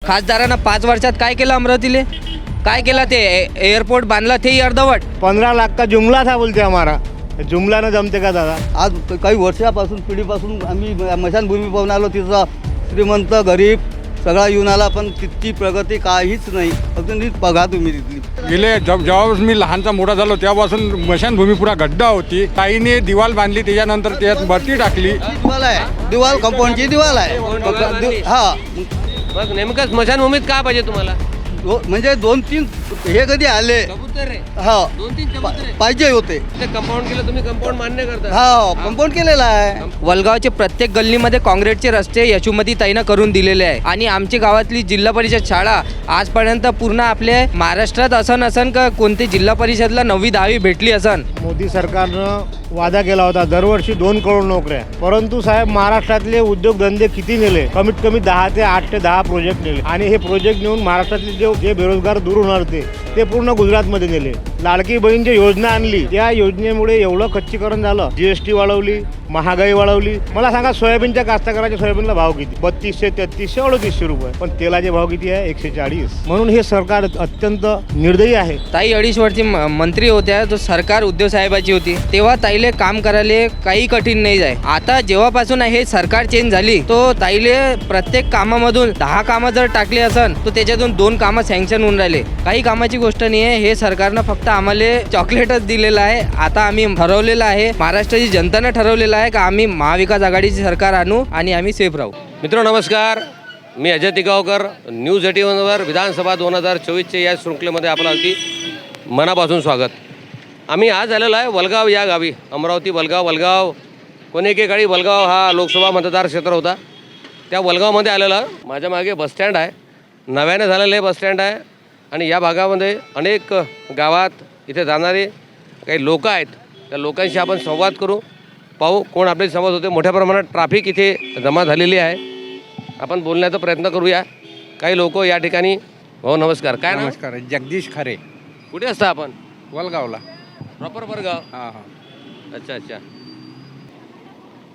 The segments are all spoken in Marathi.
खासदारानं 5 वर्षात काय केलं अमरावतीले? काय केलं? ते एअरपोर्ट बांधला तेही अर्धवट. 15 लाख का जुमला था बोलते हमारा. जुमला न जमते का दादा? आज काही वर्षापासून पिढीपासून आम्ही मशानभूमी पाहून आलो. तिथं श्रीमंत गरीब सगळा येऊन आला, पण तिथची प्रगती काहीच नाही. फक्त नीट बघा तुम्ही तिथली. गेले जेव्हापासून मी लहानचा मोठा झालो तेव्हापासून मशानभूमी पुरा गड्डा होती. ताईने दिवाल बांधली, त्याच्यानंतर त्यात बत्ती टाकली. दिवाल आहे, दिवाल कंपाऊंडची दिवाल आहे. हा, मग नेमकं स्मशानभूमीत का पाहिजे तुम्हाला? म्हणजे 2-3 हे कधी आले कबूतर रे. हा 2-3 कबूतर रे. पाहिजे होते. ते कंपाऊंड केलं, तुम्ही कंपाऊंड मान्य करता? हा, कंपाऊंड केलेला आहे. वलगावचे प्रत्येक गल्लीमध्ये काँक्रीटचे रस्ते यशोमतीताईनं करून दिलेले आहे. आणि आमची गावातली जिल्हा परिषद शाळा आजपर्यंत पूर्ण आपल्या महाराष्ट्रात असन का कोणती जिल्हा परिषदला 9वी-10वी भेटली असन. मोदी सरकारनं वादा केला होता दरवर्षी 2 करोड नोकऱ्या. परंतु साहेब, महाराष्ट्रातले उद्योगधंदे किती नेले? कमीत कमी 10 ते 8 ते 10 प्रोजेक्ट नेले. आणि हे प्रोजेक्ट नेऊन महाराष्ट्रातले जे बेरोजगार दूर होणार ते पूर्ण गुजरातमध्ये नेले. लाडकी बहीण जी योजना आणली, त्या योजनेमुळे एवढं खच्चीकरण झालं. जीएसटी वाढवली, महागाई वाढवली. मला सांगा, सोयाबीनच्या कास्तकाराच्या सोयाबीनला भाव किती? 3200, 3300, 3800 रुपये. पण तेलाचे भाव किती आहे? 140. म्हणून हे सरकार अत्यंत निर्दयी आहे. ताई 2.5 वर्षी मंत्री होत्या, तो सरकार उद्धव साहेबाची होती. तेव्हा ताईले काम करायला काही कठीण नाही जाय. आता जेव्हापासून हे सरकार चेंज झाली, तो ताईले प्रत्येक कामामधून 10 कामं जर टाकले असन, तर त्याच्यातून 2 कामं सँक्शन होऊन राहिले. काही कामाची गोष्ट नाही आहे. हे सरकारनं फक्त आम्हाला चॉकलेटच दिलेलं आहे. आता आम्ही ठरवलेलं आहे, महाराष्ट्राची जनतानं ठरवलेलं आहे का आम्ही महाविकास आघाडीचे सरकार आणू आणि आम्ही सेफ राहू. मित्रांनो नमस्कार, मी अजय तिगावकर. न्यूज 81वर विधानसभा 2024च्या या शृंखलेमध्ये आपलं अगदी मनापासून स्वागत. आम्ही आज आलेलो आहे वलगाव या गावी. अमरावती वलगाव कोणी एकेकाळी वलगाव हा लोकसभा मतदार क्षेत्र होता. त्या वलगावमध्ये आलेला. माझ्या मागे बसस्टँड आहे, नव्याने झालेलं हे बसस्टँड आहे. आणि या भागामध्ये अनेक गावात इथे जाणारे काही लोक आहेत. त्या लोकांशी आपण संवाद करू, पाहू कोण आपले संवाद होते. मोठ्या प्रमाणात ट्रॅफिक इथे जमा झालेली आहे. आपण बोलण्याचा प्रयत्न करूया. काही लोक या ठिकाणी. हो नमस्कार, काय नाव? नमस्कार, जगदीश खरे, कुठे असता आपण? वलगावला. प्रॉपर वलगाव. हां. अच्छा.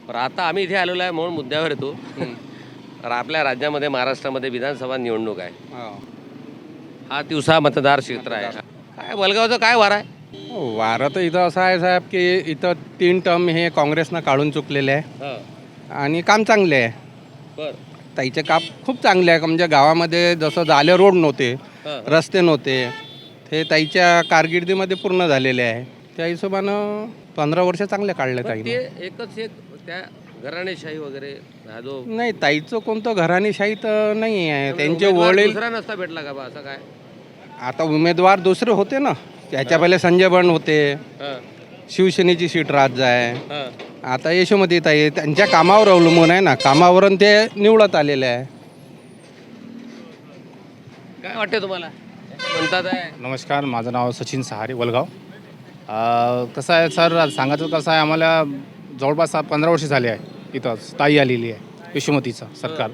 तर आता आम्ही इथे आलेलो आहे म्हणून मुद्द्यावर येतो. तर आपल्या राज्यामध्ये महाराष्ट्रामध्ये विधानसभा निवडणूक आहे. हा दिवसा मतदार क्षेत्र आहे. काय वलगावचं काय वार आहे? वारं तर इथं असं आहे साहेब की इथं 3 टर्म हे काँग्रेसनं काढून चुकलेले आहे आणि काम चांगले आहे. बर. ताईचे काम खूप चांगले आहे. म्हणजे गावामध्ये जसं झाले रोड नव्हते, रस्ते नव्हते, ते ताईच्या कारकिर्दीमध्ये पूर्ण झालेले आहे. त्या हिशोबानं 15 वर्ष चांगले काढले ते ताईने. एकच एक त्या घराणेशाही वगैरे हा जो नाही, ताईचं कोणतं घराणेशाही तर नाही आहे. त्यांचे उमेदवार वडील दुसरा नसता भेटला का बा असं काय? आता उमेदवार दुसरे होते ना. त्याच्या पहिले संजय बंड होते, शिवसेनेची सीट राज्य आहे. आता यशोमती ताई त्यांच्या कामावर अवलंबून आहे ना, कामावरून ते निवडत आलेले आहे. काय वाटते तुम्हाला? म्हणतात आहे. नमस्कार, माझं नाव सचिन सहारे, वलगाव. कसं आहे सर, सांगायचं कसं आहे, आम्हाला जवळपास 15 वर्ष झाले आहे इथंच ताई आलेली आहे यशोमतीचं सरकार.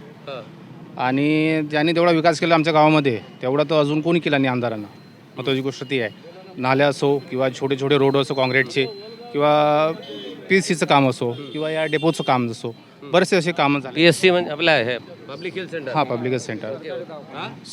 आणि ज्यांनी तेवढा विकास केला आमच्या गावामध्ये तेवढा तर अजून कोणी केला नाही आमदारांना. महत्त्वाची गोष्ट ती आहे. नाल्या असो किंवा छोटे रोड असो काँक्रीटचे, किंवा PSCचं काम असो, किंवा या डेपोचं काम असो, बरेचसे असे कामं झाले. PSC म्हणजे आपल्या हे पब्लिक हेल्थ सेंटर. हां, पब्लिक हेल्थ सेंटर.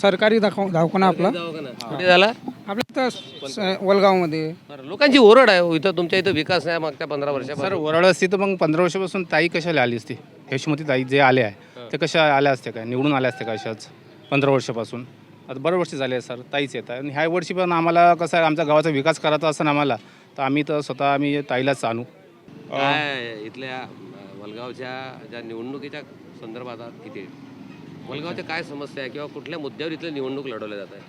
सरकारी दवाखाना आपला कुठे झाला? आपल्या तर वलगावमध्ये. लोकांची ओरड आहे इथं, तुमच्या इथं विकास नाही मागच्या 15 वर्षापासून. सर, ओरड असती तर मग 15 वर्षापासून ताई कशाला आली असती? यशोमती ताई जे आले आहे ते कशा आल्या असते काय? निवडून आल्या असते का अशाच 15 वर्षापासून? आता बरं वर्ष झाले सर, ताईच येत आहे. आणि ह्या वर्षी पण आम्हाला कसं आहे, आमच्या गावाचा विकास करायचा असं आम्हाला, तर आम्ही तर स्वतः आम्ही ताईलाच आणू. काय इथल्या वलगावच्या ज्या निवडणुकीच्या संदर्भात किती वलगावच्या काय समस्या आहे किंवा कुठल्या मुद्द्यावर इथले निवडणूक लढवल्या जात आहे?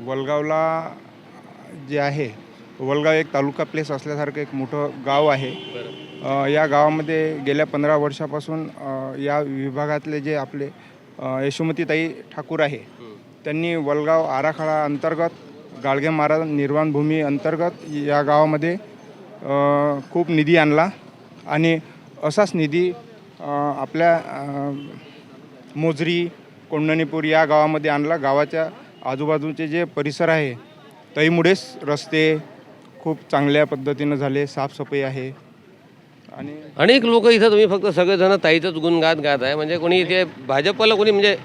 वलगावला जे आहे, वलगाव एक तालुका प्लेस असल्यासारखं एक मोठं गाव आहे. या गावामध्ये गेल्या 15 वर्षापासून या विभागातले जे आपले यशोमतीताई ठाकूर आहे, त्यांनी वलगाव आराखडा अंतर्गत, गाडगे महाराज निर्वाणभूमी अंतर्गत या गावामध्ये खूप निधी आणला. आणि असाच निधी आपल्या मोजरी, कोंडणीपूर या गावामध्ये आणला. गावाच्या आजूबाजूचे जे परिसर आहे, ताईमुळेच रस्ते खूप चांगल्या पद्धतीनं झाले, साफसफाई आहे. आणि अनेक लोक इथं तुम्ही फक्त सगळेजण ताईचंच गुणगान गात आहे. म्हणजे कोणी इथे भाजपला कोणी म्हणजे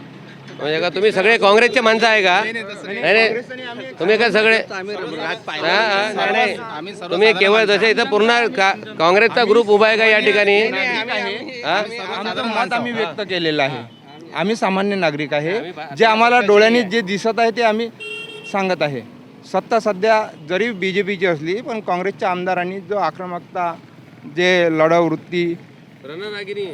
म्हणजे का तुम्ही सगळे काँग्रेसचे माणसं आहे का? नाही तुम्ही काय सगळे नाही. तुम्ही केवळ जसे इथं पूर्ण काँग्रेसचा ग्रुप उभा आहे का या ठिकाणी? आमचं मत आम्ही व्यक्त केलेलं आहे. आम्ही सामान्य नागरिक आहे. जे आम्हाला डोळ्यांनी जे दिसत आहे ते आम्ही सांगत आहे. सत्ता सध्या जरी BJPची असली पण काँग्रेसच्या आमदारांनी जो आक्रमकता, जे लढाऊ वृत्ती, रणरागिणी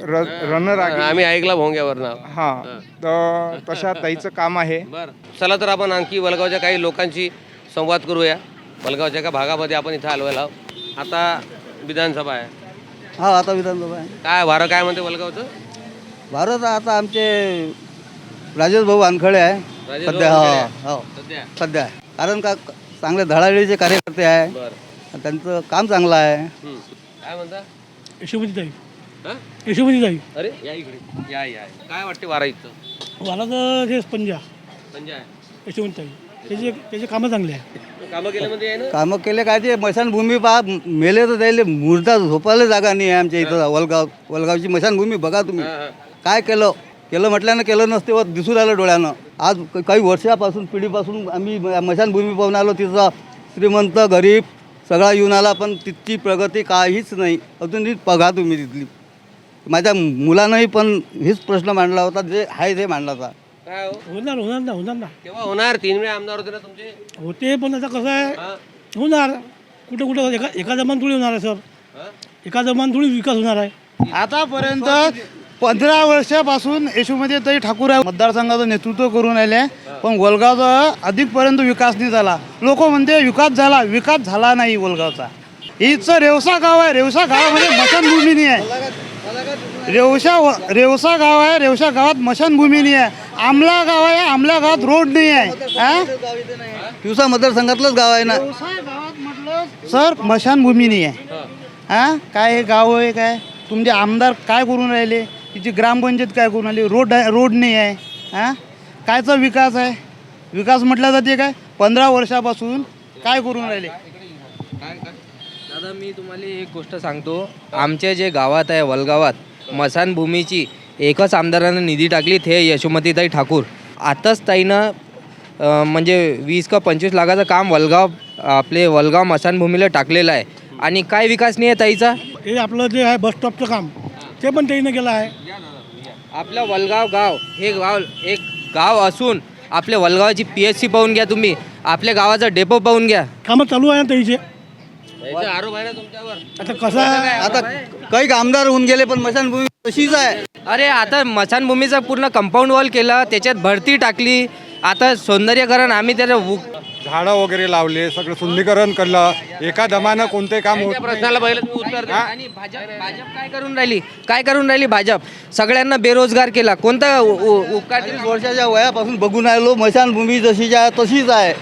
आम्ही ऐकला भोंग्यावर नाव. हां, तर तशा ताईचं काम आहे. बरं, चला तर आपण आणखी वलगावच्या काही लोकांशी संवाद करूया. वलगावच्या एका भागामध्ये आपण इथं आलो आहोत. आता विधानसभा आहे. हा, आता विधानसभा आहे. काय वारं काय म्हणते वलगावचं? भारत आता आमचे राजेश भाऊ वानखळे आहे राजेश सध्या. भाऊ वानखळे. हो सध्या सध्या कारण का चांगले धडाडीचे कार्यकर्ते आहे. बरं. त्यांचं काम चांगलं आहे. काय म्हणता? यशोमतीताई हं? यशोमतीताई अरे या इकडे या. काय वाटते वारा इथं? मला तर हे पंजा म्हणजे आहे. यशोमतीताई त्याचे कामं चांगले आहे. कामं केले म्हणजे आहे ना? कामं केले काय ते स्मशानभूमी पहा, मेले तर त्याला मुर्दा झोपायला जागा नाही आहे आमच्या इथं. वलगावची स्मशानभूमी बघा तुम्ही. काय केलं म्हटल्यानं केलं नसते व दिसून राहिलं डोळ्यानं. आज काही वर्षापासून पिढीपासून आम्ही स्मशानभूमी पाहून आलो. तिथं श्रीमंत गरीब सगळा येऊन आला पण तिथची प्रगती काहीच नाही. अजून बघा तुम्ही तिथली. माझ्या मुलानंही पण हेच प्रश्न मांडला होता, जे आहे ते मांडला होता. काय हो? होणार ना केव्हा होणार? 3 वेळा आमदार होते ना तुमचे. होते पण आता कसं आहे हा? होणार कुठं एका जमान थोडी होणार आहे सर. हा? एका जमान थोडी विकास होणार आहे. आतापर्यंत 15 वर्षापासून यशोमतीताई ठाकूर आहे मतदारसंघाचं नेतृत्व करून राहिले. पण वलगावचा अधिकपर्यंत विकास नाही झाला. लोक म्हणते विकास झाला नाही वलगावचा. हिचं रेवसा गाव आहे. रेवसा गावामध्ये मशानभूमी नाही आहे. रेवसा गाव आहे. रेवसा गावात मशानभूमी नाही आहे. आमला गाव आहे. आमल्या गावात रोड नाही आहे. दिवसा मतदारसंघातलंच गाव आहे ना. गावात म्हटलं सर मशानभूमी नाही आहे. काय हे गाव आहे काय? तुमचे आमदार काय करून राहिले? तिची ग्रामपंचायत काय करून राहिली? रोड नाही आहे. कायचा विकास आहे? विकास म्हटलं जाते काय? 15 वर्षापासून काय करून राहिले? दादा मी तुम्हाला एक गोष्ट सांगतो. आमच्या जे गावात आहे वलगावात मशानभूमीची एकच आमदारानं निधी टाकली, ते यशोमतीताई ठाकूर. आताच ताईनं म्हणजे 20 का 25 लाखाचं काम वलगाव मशानभूमीला टाकलेलं आहे. आणि काय विकास नाही आहे ताईचा. हे आपलं जे आहे बस स्टॉपचं काम ते पण त्याने केलं आहे. आपलं वलगाव गाव हे एक गाव असून आपल्या वलगावाची PSC पाहून घ्या तुम्ही. आपल्या गावाचा डेपो पाहून घ्या. कामं चालू आहे ना त्याचे. याचे आरोप आहे ना तुमच्यावर. आता कसं आहे आता काही आमदार होऊन गेले पण स्मशानभूमी तशीच आहे. अरे आता मशानभूमीचा पूर्ण कंपाऊंड वॉल केला, त्याच्यात भरती टाकली. आता सौंदर्यकरण आम्ही त्याला झाडं वगैरे लावले, सगळं सुंदरीकरण केलं. एका दमानं कोणते काम होत त्या प्रश्नाला पहिलं तुम्ही उत्तर द्या. आणि भाजप काय करून राहिली भाजप? सगळ्यांना बेरोजगार केला. कोणता उपकार 30 वर्षाच्या वयापासून बघून राहिलो स्मशानभूमी जशीच आहे तशीच आहे.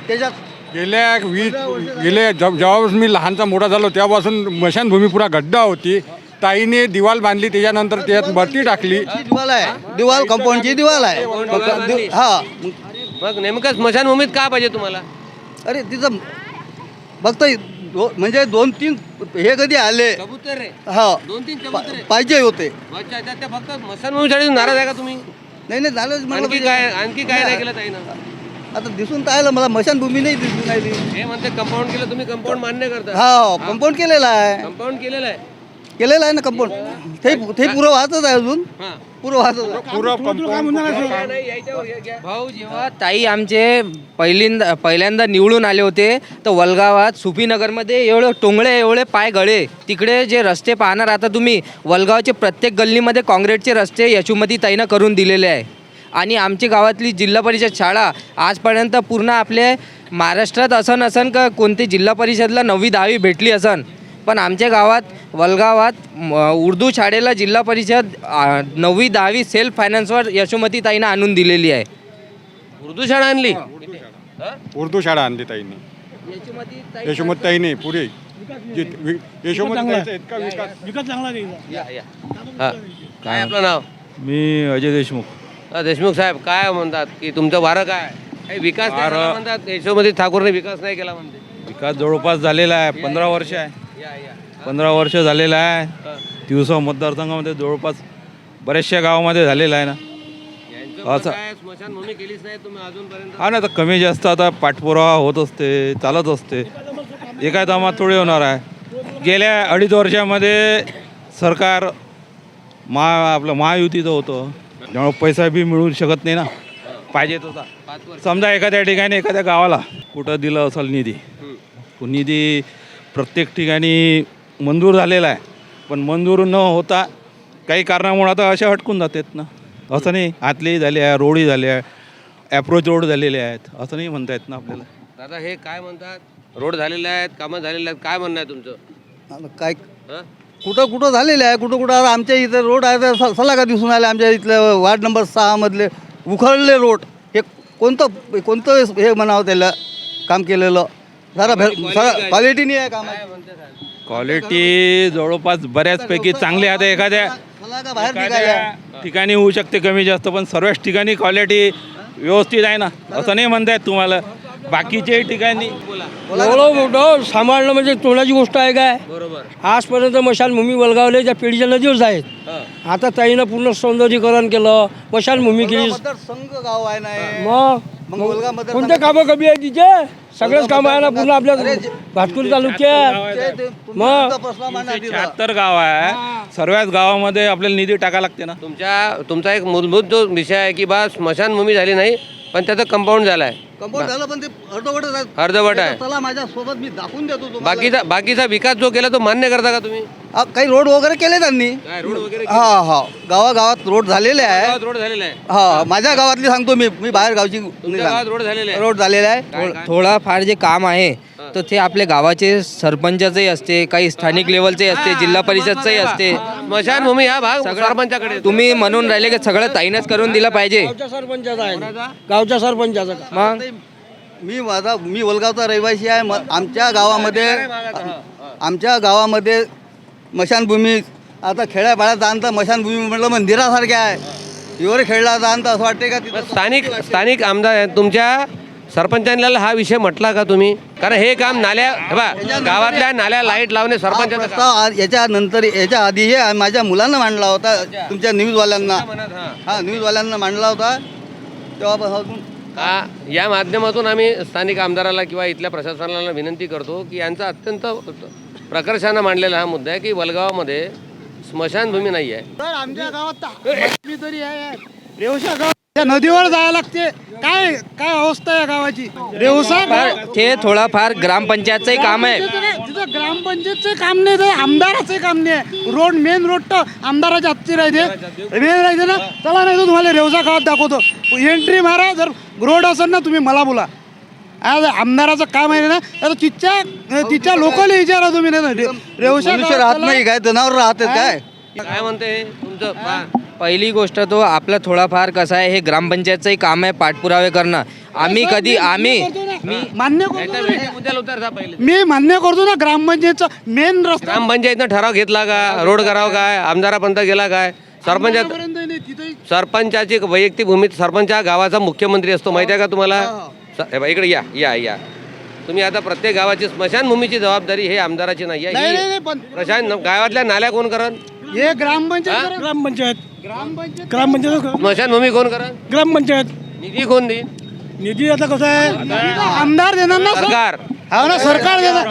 त्याच्यात गेले जेव्हा मी लहानचा मोठा झालो तेव्हापासून स्मशानभूमी पुरा गड्डा होती. ताईने दिवाल बांधली, त्याच्यानंतर त्याच्यात भरती टाकली. दिवाल आहे. दिवाल कंपाऊंडची दिवाल आहे. हा मग नेमकं स्मशानभूमीत का पाहिजे तुम्हाला? अरे तिथं फक्त म्हणजे 2-3 हे कधी आले कबूतर रे. हा 2-3 कबूतर रे. पाहिजे होते. अच्छा, त्या फक्त स्मशानभूमीसाठी नाराज आहे का तुम्ही? नाही झालंच म्हणलं आणखी पाहिजे. काय नाही केलं ताईनं? आता दिसून तर आलं मला स्मशानभूमी नाही दिसून राहिली. हे म्हणते कंपाऊंड केलं, तुम्ही कंपाऊंड मान्य करता? हा कंपाऊंड केलेला आहे. कंपाऊंड केलेलं आहे. ना कंपाऊंड. ते पुरं वाहतच आहे अजून. हां. पुरं वाहतच आहे. काय नाही, यायच्यावर घ्या. भाऊ जेव्हा ताई आमचे पहिल्यांदा निवडून आले होते तर वलगावात सुपीनगरमध्ये एवढे पाय गळे. तिकडे जे रस्ते पाहणार आता तुम्ही, वलगावचे प्रत्येक गल्लीमध्ये काँक्रीटचे रस्ते यशोमती ताईनं करून दिलेले आहे. आणि आमची गावातली जिल्हा परिषद शाळा आजपर्यंत पूर्ण आपल्या महाराष्ट्रात असं नसन का कोणती जिल्हा परिषदला 9वी 10वी भेटली असन, पण आमच्या गावात वलगावात उर्दू शाळेला जिल्हा परिषद 9वी 10वी सेल्फ फायनान्सवर यशोमती ताईनं आणून दिलेली आहे. उर्दू शाळा आणली. उर्दू शाळा आणली ताईने. यशोमती ताईने पुरे यशोमती ताईचा इतका विकास चांगला द्यायचा. हां. काय आपलं नाव? मी अजय देशमुख. देशमुख साहेब, काय म्हणतात की तुमचं वारं काय? काही विकास नाही झाला म्हणतात. यशोमती ठाकूरने विकास नाही केला म्हणते. विकास जवळपास झालेला आहे. 15 वर्ष आहे. 15 वर्ष झालेला आहे. दिवसा मतदारसंघामध्ये जवळपास बऱ्याचशा गावामध्ये झालेला आहे ना. असं स्मशानभूमी केलीच नाही तुम्ही अजूनपर्यंत. हा ना, तर कमी जास्त आता पाठपुरावा होत असते, चालत असते. एका दामात थोडी होणार आहे. गेल्या 2.5 वर्षामध्ये सरकार आपलं महायुतीचं होतं, त्यामुळे पैसा बी मिळू शकत नाही ना पाहिजे तसा. समजा एखाद्या ठिकाणी एखाद्या गावाला कुठं दिलं असेल निधी, निधी प्रत्येक ठिकाणी मंजूर झालेला आहे, पण मंजूर न होता काही कारणामुळे आता अशा हटकून जातात ना. असं नाही, आतलेही झाले आहे, रोडही झाले आहे, ॲप्रोच रोड झालेले आहेत, असं नाही म्हणता येत ना आपल्याला. दादा हे काय म्हणतात, रोड झालेले आहेत, कामं झालेले आहेत, काय म्हणणं आहे तुमचं? आता काय हं? कुठं झालेले आहे, कुठं आता आमच्या इथं रोड आहे तर सलागा दिसून आले. आमच्या इथल्या वार्ड नंबर 6 मधले उखळले रोड, हे कोणतं हे म्हणावं त्याला काम केलेलं. जरा क्वालिटी नाही आहे कामाची. क्वालिटी जवळपास बऱ्याचपैकी चांगली आहे. एखाद्या सलागा बाहेर निघाल्या. ठिकाणी होऊ शकते कमी जास्त, पण सर्वच ठिकाणी क्वालिटी व्यवस्थित आहे ना, असं नाही म्हणतायत तुम्हाला. बाकीच्याही ठिकाणी एवढं मोठं सांभाळणं म्हणजे तोंडाची गोष्ट आहे काय. बरोबर. आजपर्यंत मशानभूमी वलगावले त्या पिढीच्या नदीवर आहेत. आता ताईनं पूर्ण सौंदर्यीकरण केलं, मशानभूमी केली. मतदारसंघ गाव आहे ना मग वलगाव मतदारसंघ- कोणते कामं कमी आहे तिचे? सगळेच कामं आहे ना पूर्ण आपल्या भातकुली तालुक्यात. मग 76 गाव आहे, सर्वच गावामध्ये आपल्याला निधी टाकायला लागते ना. तुमचा एक मूलभूत जो विषय आहे की बा स्मशानभूमी झाली नाही, पण त्याचं कंपाऊंड झालं आहे, कंपाऊंड झालं, पण ते अर्धवट आहे. चला माझ्या सोबत मी दाखवून देतो तुम्हाला. बाकीचा विकास जो केला तो मान्य करता का तुम्ही? काही रोड वगैरे केले त्यांनी. रोड वगैरे हा गावागावात रोड झालेले आहे. रोड झालेला आहे. हा माझ्या गावातली सांगतो मी बाहेर गावची तुमच्या गावात रोड झालेले आहे. रोड झालेले आहे. थोडाफार जे काम आहे तर ते आपले गावाचे सरपंचाचंही असते, काही स्थानिक लेवलचे असते, जिल्हा परिषदचंही असते. स्मशानभूमी हा भाग सरपंचाकडे आहे. तुम्ही म्हणून राहिले की सगळं ताईनच करून दिलं पाहिजे. गावच्या सरपंचाचा आहे, गावच्या सरपंचाचा. मग मी वलगावचा रहिवासी आहे. आमच्या गावामध्ये मशानभूमी आता खेड्यापाड्यात जाणं तर मशानभूमी म्हटलं मंदिरासारखे आहे. एवढे खेळला जाणं तर असं वाटते का तिथं स्थानिक आमदार आहेत तुमच्या सरपंचांना हा विषय म्हटला का तुम्ही? कारण हे काम नाल्या गावातल्या नाल्या लाईट लावणे सरपंच याच्या आधी हे माझ्या मुलांना मांडला होता, तुमच्या न्यूजवाल्यांना. हा न्यूजवाल्यांना मांडला होता तेव्हापासून. या माध्यमातून आम्ही स्थानिक आमदाराला किंवा इथल्या प्रशासनाला विनंती करतो की यांचा अत्यंत प्रकर्षानं मांडलेला हा मुद्दा आहे की वलगावामध्ये स्मशानभूमी नाही आहे. तर आमच्या गावात तरी आहे, रेवसा गाव त्या नदीवर जायला लागते. काय काय अवस्था आहे गावाची. रेवसा गाव ते थोडाफार ग्रामपंचायतचंही काम आहे. तिथं ग्रामपंचायतचं काम नाही, तर आमदाराचं काम नाही. रोड मेन रोड तर आमदाराच्या हाती राहते, मेन राहते ना. चला नाही तर तुम्हाला रेवसा गावात दाखवतो. एंट्री मारा, जर रोड असेल ना तुम्ही मला बोला. आज आमदाराचं काम आहे ना, तर तिच्या लोकल विचारा तुम्ही. नाही रेवसा मनुष्य राहत नाही काय, जनावर राहतात काय. काय म्हणते तुमचं? पहिली गोष्ट तो आपला थोडाफार कसं आहे, हे ग्रामपंचायतचंही काम आहे पाठपुरावे करणं. आम्ही मान्य करतो ना. मुद्द्याला उतर जा पहिले. मी मान्य करतो ना, ग्रामपंचायतचा मेन रस्ता ग्रामपंचायतनं ठराव घेतला का? रोड करावं काय? आमदारापर्यंत गेला काय? सरपंचाची वैयक्तिक भूमीत सरपंच हा गावाचा मुख्यमंत्री असतो, माहिती आहे का तुम्हाला? इकडे या तुम्ही आता प्रत्येक गावाची स्मशानभूमीची जबाबदारी हे आमदाराची नाही आहे. गावातल्या नाल्या कोण करन? हे ग्रामपंचायत स्मशानभूमी कोण करन? ग्रामपंचायत. निधी कोण देईन? निधी आता कसं आहे, आमदार देणार ना. सरकार. हो ना, सरकार देणार.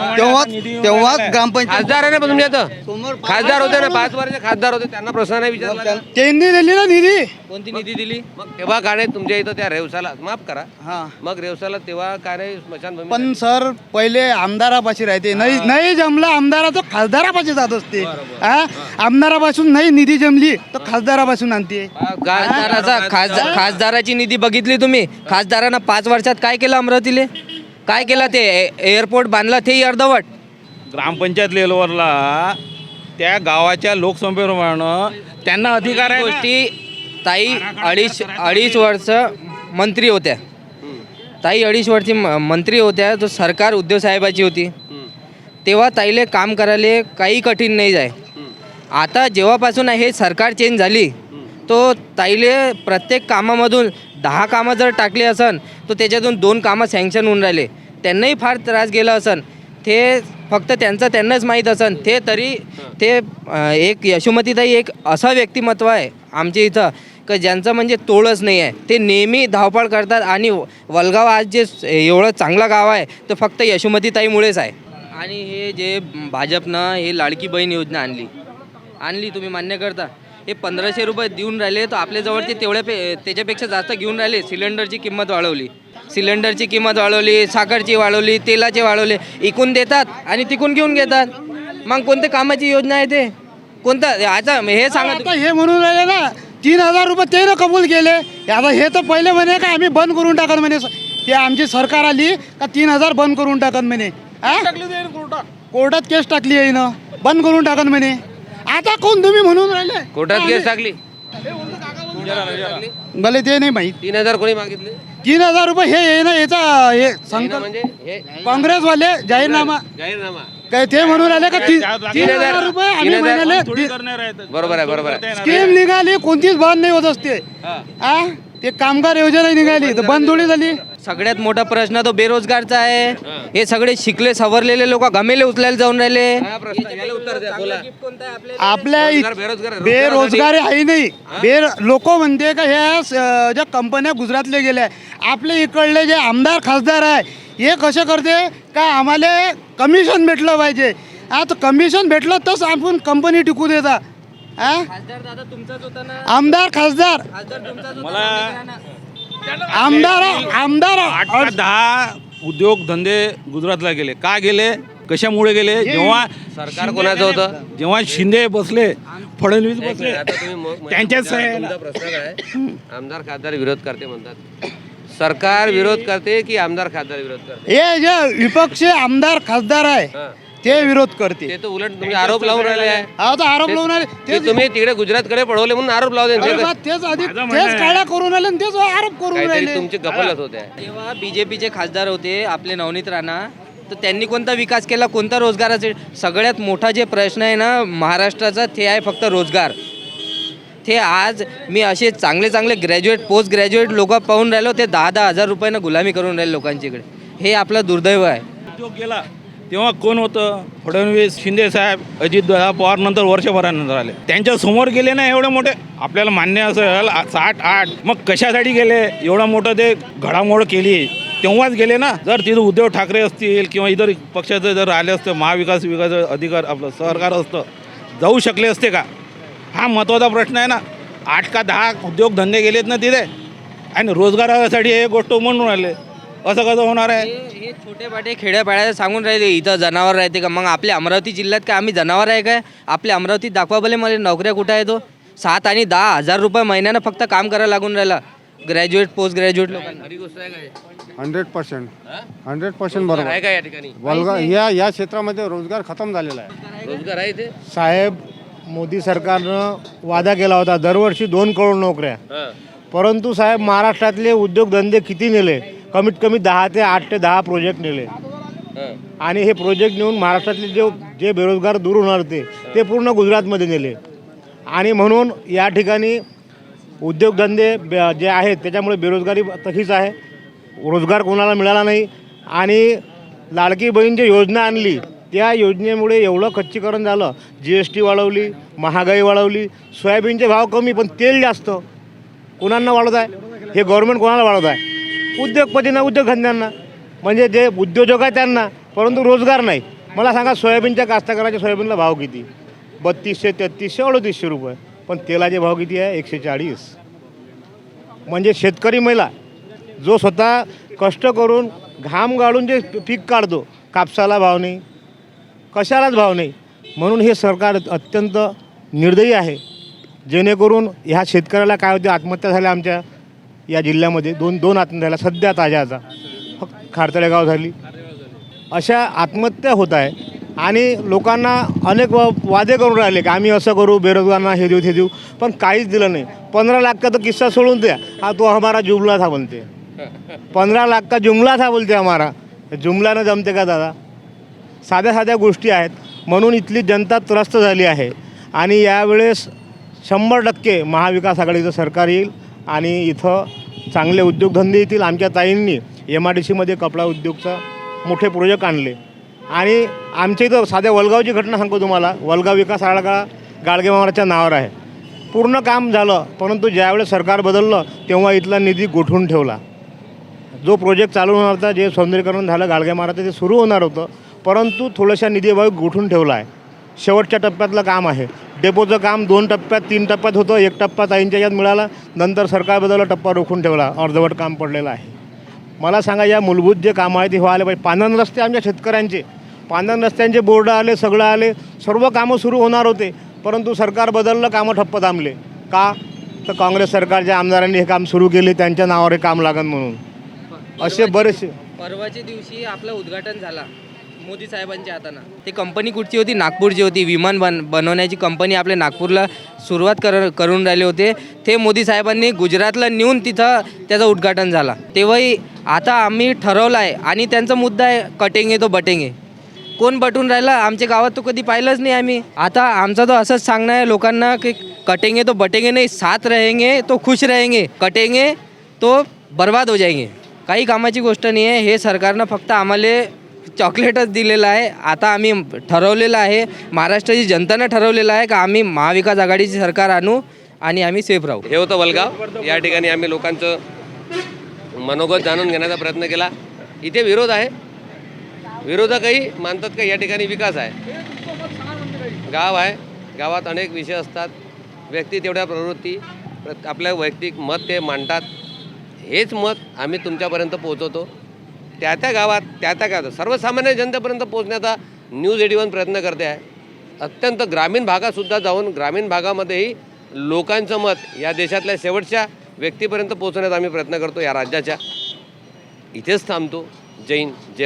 तेव्हाच ग्रामपंचायत खासदार आहे ना, पण तुमच्या इथं खासदार होते ना, 5 वर्ष खासदार होते, त्यांना प्रश्न नाही विचारला का? त्यांनी दिली ना निधी. कोणती निधी दिली? मग तेव्हा का नाही तुमच्या इथं त्या रेवसाला माफ करा. हा मग रेवसाला तेव्हा का नाही स्मशानभूमी? पण सर पहिले आमदारापाशी राहते, नाही जमलं आमदाराचं खासदारापाशी जात असते. आमदारापासून नाही निधी जमली तर खासदारापासून आणते. खासदाराची निधी बघितली तुम्ही? खासदारानं 5 वर्षात काय केलं अमरावतीले? काय केलं? ते एअरपोर्ट बांधला, तेही अर्धवट. ग्रामपंचायत लेवलवरला त्या गावाच्या लोकसंख्येप्रमाणे त्यांना अधिकार आहे. गोष्टी ताई अडीच वर्ष मंत्री होत्या. ताई 2.5 वर्ष मंत्री होत्या. जो सरकार उद्धव साहेबाची होती तेव्हा ताईले काम करायला काही कठीण नाही जाय. आता जेव्हापासून हे सरकार चेंज झाली तो ताईले प्रत्येक कामामधून 10 कामं जर टाकले असन तर त्याच्यातून 2 कामं सँक्शन होऊन राहिले. त्यांनाही फार त्रास गेला असन, ते फक्त त्यांनाच माहीत असन. ते तरी ते एक यशोमतीताई एक असं व्यक्तिमत्व आहे आमच्या इथं का ज्यांचं म्हणजे तोडच नाही आहे, ते नेहमी धावपळ करतात. आणि वलगाव आज जे एवढं चांगलं गाव आहे तर फक्त यशोमतीताईमुळेच आहे. आणि हे जे भाजपनं हे लाडकी बहीण योजना आणली तुम्ही मान्य करता. हे 1500 रुपये देऊन राहिले, तर आपल्याजवळ ते त्याच्यापेक्षा जास्त घेऊन राहिले. सिलेंडरची किंमत वाढवली, साखरची वाढवली, तेलाची वाढवली. इकून देतात आणि तिकून घेऊन घेतात. मग कोणत्या कामाची योजना आहे ते? कोणता आता हे सांगा. आता हे म्हणून राहिले ना 3000 रुपये ते ना कबूल केले. आता हे तर पहिले म्हणे का आम्ही बंद करून टाकत म्हणे. ते आमची सरकार आली का 3000 बंद करून टाकत म्हणे. कोर्टात केस टाकली आहे ना, बंद करून टाकत म्हणे. आता कोण तुम्ही म्हणून राहिले? कोर्टात केस टाकली, भले ते नाही माहीत. 3000 कोणी मागितले? 3000 रुपये हे ना याचा हे सांगतो म्हणजे हे काँग्रेसवाले जाहीरनामा काय ते म्हणून राहिले का 3000 रुपये आम्ही महिन्याला बरोबर आहे. स्कीम निघाली, कोणतीच बंद नाही होत असते. ते कामगार योजना निघाली तर बंद थोडी झाली. सगळ्यात मोठा प्रश्न तो बेरोजगारचा आहे. हे सगळे शिकले सवरलेले लोक गमेले उचलायला जाऊन राहिले. आपल्या बेरोजगारी आहे नाही. लोक म्हणते का ह्या ज्या कंपन्या गुजरातले गेल्या, आपले इकडले जे आमदार खासदार आहे हे कसे करते का आम्हाला कमिशन भेटलं पाहिजे. आता कमिशन भेटलं तरच आपण कंपनी टिकू देता. आमदार खासदार आमदार 8-10 उद्योग धंदे गुजरातला गेले. का गेले, कशामुळे गेले? जेव्हा सरकार कोणाचं होतं? जेव्हा शिंदे बसले, फडणवीस बसले, आता तुम्ही त्यांच्याच तुमचा प्रश्न काय? आमदार खासदार विरोध करते म्हणतात. सरकार विरोध करते की आमदार खासदार विरोध करते? हे जे विपक्षी आमदार खासदार आहे ते विरोध करते. ते तर उलट तुम्ही आरोप लावून राहिले आहे. आता आरोप लावून आले ते तुम्ही तिकडे गुजरातकडे पळवले म्हणून आरोप लावले. तेच काळ्या करून राहिले आणि तेच आरोप करून काहीतरी राहिले. तुमची गफलत होते. तेव्हा बीजेपीचे खासदार होते आपले नवनीत राणा, तर त्यांनी कोणता विकास केला, कोणता रोजगाराचे? सगळ्यात मोठा जे प्रश्न आहे ना महाराष्ट्राचा ते आहे फक्त रोजगार. ते आज मी असे चांगले ग्रॅज्युएट पोस्ट ग्रॅज्युएट लोक पाहून राहिलो, ते 10-10 हजार रुपयानं गुलामी करून राहिले लोकांच्याकडे. हे आपलं दुर्दैव आहे. उद्योग गेला तेव्हा कोण होतं? फडणवीस, शिंदे साहेब, अजितदादा पवार नंतर वर्षभरानंतर आले. त्यांच्या समोर गेले ना एवढे मोठे. आपल्याला मान्य असेल 7-8, मग कशासाठी गेले? एवढा मोठं ते घडामोड केली तेव्हाच गेले ना. जर तिथं उद्धव ठाकरे असतील किंवा इतर पक्षाचं जर आले असतं, महाविकास अधिकार आपलं सरकार असतं, जाऊ शकले असते का? हा महत्त्वाचा प्रश्न आहे ना. 8 का 10 उद्योगधंदे गेलेत ना तिथे, आणि रोजगारासाठी हे गोष्ट म्हणून राहिले. असं कसं होणार आहे? हे छोटे बाटे खेड्यापाड्यात सांगून राहिले इथं जनावर राहते का? मग आपल्या अमरावती जिल्ह्यात काय आम्ही जनावर आहे काय? आपल्या अमरावतीत दाखवा भले मला नोकऱ्या कुठं आहे? तो 7 आणि 10 हजार रुपये महिन्यानं फक्त काम करायला लागून राहिला ग्रॅज्युएट पोस्ट ग्रॅज्युएट लोकांना. 100% बरोबर आहे का या ठिकाणी? वलगाव या क्षेत्रामध्ये रोजगार खतम झालेला आहे. रोजगार आहे ते. साहेब, मोदी सरकारनं वादा केला होता दरवर्षी 2 करोड नोकऱ्या. परंतु साहेब महाराष्ट्रातले उद्योगधंदे किती नेले? कमीत कमी 8 ते 10 प्रोजेक्ट नेले. आणि हे प्रोजेक्ट नेऊन महाराष्ट्रातले जे बेरोजगार दूर होणार ते पूर्ण गुजरातमध्ये नेले. आणि म्हणून या ठिकाणी उद्योगधंदे जे आहेत त्याच्यामुळे बेरोजगारी तशीच आहे. रोजगार कोणाला मिळाला नाही. आणि लाडकी बहीण जी योजना आणली त्या योजनेमुळे एवढं खच्चीकरण झालं. GST वाढवली, महागाई वाढवली, सोयाबीनचे भाव कमी पण तेल जास्त. कोणांना वाढवत आहे? हे गव्हर्नमेंट कोणाला वाढवत आहे? उद्योगपतींना, उद्योगधंद्यांना, म्हणजे जे उद्योजक आहे त्यांना, परंतु रोजगार नाही. मला सांगा, सोयाबीनच्या कास्तकाराच्या सोयाबीनला भाव किती? 3200, 3300, 3800 रुपये. पण तेलाचे भाव किती आहे? 140. म्हणजे शेतकरी महिला जो स्वतः कष्ट करून घाम गाळून जे पीक काढतो, कापसाला भाव नाही, कशालाच भाव नाही. म्हणून हे सरकार अत्यंत निर्दयी आहे. जेणेकरून ह्या शेतकऱ्याला काय होते, आत्महत्या झाल्या आमच्या या जिल्ह्यामध्ये. दोन आत्महत्या झाल्या सध्या ताज्या. आता फक्त खारतळेगाव झाली. अशा आत्महत्या होत आहे. आणि लोकांना अनेक वादे करून राहिले की आम्ही असं करू, बेरोजगारांना हे देऊ ते देऊ, पण काहीच दिलं नाही. 15 लाख का तो किस्सा सोडून द्या. हा तो हमारा जुमला था बोलते. 15 लाख का जुमला था बोलते हमारा. जुमल्यानं जमते का दादा? साध्या गोष्टी आहेत. म्हणून इथली जनता त्रस्त झाली आहे. आणि यावेळेस 100% महाविकास आघाडीचं सरकार येईल आणि इथं चांगले उद्योगधंदे येतील. आमच्या ताईंनी MIDCमध्ये कपडा उद्योगचा मोठे प्रोजेक्ट आणले. आणि आमच्या इथं साध्या वलगावची घटना सांगतो तुम्हाला. वलगाव विकास आघाडी गाडगे महाराजच्या नावावर आहे. पूर्ण काम झालं, परंतु ज्यावेळेस सरकार बदललं तेव्हा इथला निधी गोठवून ठेवला. जो प्रोजेक्ट चालू होणार होता, जे सौंदर्यीकरण झालं गाडगे महाराज ते सुरू होणार होतं, परंतु थोड्याशा निधीअभावी गोठवून ठेवला आहे. शेवटच्या टप्प्यातलं काम आहे. डेपोचं काम 2 टप्प्यात 3 टप्प्यात होतं, 1 टप्पा ताईंच्या यात मिळाला, नंतर सरकार बदललं, टप्पा रोखून ठेवला, अर्धवट काम पडलेलं आहे. मला सांगा, या मूलभूत जे कामं आहे ते व्हायला पाहिजे. पांधन रस्ते आमच्या शेतकऱ्यांचे, पांधन रस्त्यांचे बोर्ड आले, सगळं आले, सर्व कामं सुरू होणार होते, परंतु सरकार बदललं, कामं ठप्प थांबले. का? तर काँग्रेस सरकारच्या आमदारांनी हे काम सुरू केले, त्यांच्या नावावर हे काम लागन म्हणून. असे बरेचसे. परवाच्या दिवशी आपलं उद्घाटन झाला मोदी साहेबांच्या हातानं. ती कंपनी कुठची होती? नागपूरची होती. विमान बनवण्याची कंपनी आपल्या नागपूरला सुरुवात करून राहिले होते. ते मोदी साहेबांनी गुजरातला नेऊन तिथं त्याचं उद्घाटन झाला. तेव्हाही आता आम्ही ठरवलं आहे आणि त्यांचा मुद्दा आहे कटेंगे तो बटेंगे. कोण बटून राहिला? आमच्या गावात तो कधी पाहिलंच नाही आम्ही. आता आमचा तो असंच सांगणं आहे लोकांना की कटेंगे तो बटेंगे नाही, साथ रहेंगे तो खुश रहेंगे, कटेंगे तो बर्बाद हो जाएंगे. काही कामाची गोष्ट नाही आहे. हे सरकारनं फक्त आम्हाला चॉकलेटच दिलेलं आहे. आता आम्ही ठरवलेलं आहे, महाराष्ट्राची जनतानं ठरवलेलं आहे का आम्ही महाविकास आघाडीचे सरकार आणू आणि आम्ही सेफ राहू. हे होतं वलगाव. या ठिकाणी आम्ही लोकांचं मनोगत जाणून घेण्याचा प्रयत्न केला. इथे विरोध आहे. विरोधकही मानतात का या ठिकाणी विकास आहे. गाव आहे, गावात अनेक विषय असतात, व्यक्ती तेवढ्या प्रवृत्ती, आपल्या वैयक्तिक मत ते मांडतात. हेच मत आम्ही तुमच्यापर्यंत पोहोचवतो. त्या गावात त्या सर्वसामान्य जनतेपर्यंत पोहोचण्याचा न्यूज 81 प्रयत्न करते आहे. अत्यंत ग्रामीण भागातसुद्धा जाऊन ग्रामीण भागामध्येही लोकांचं मत या देशातल्या शेवटच्या व्यक्तीपर्यंत पोहोचण्याचा आम्ही प्रयत्न करतो. या राज्याच्या इथेच थांबतो. जय हिंद, जय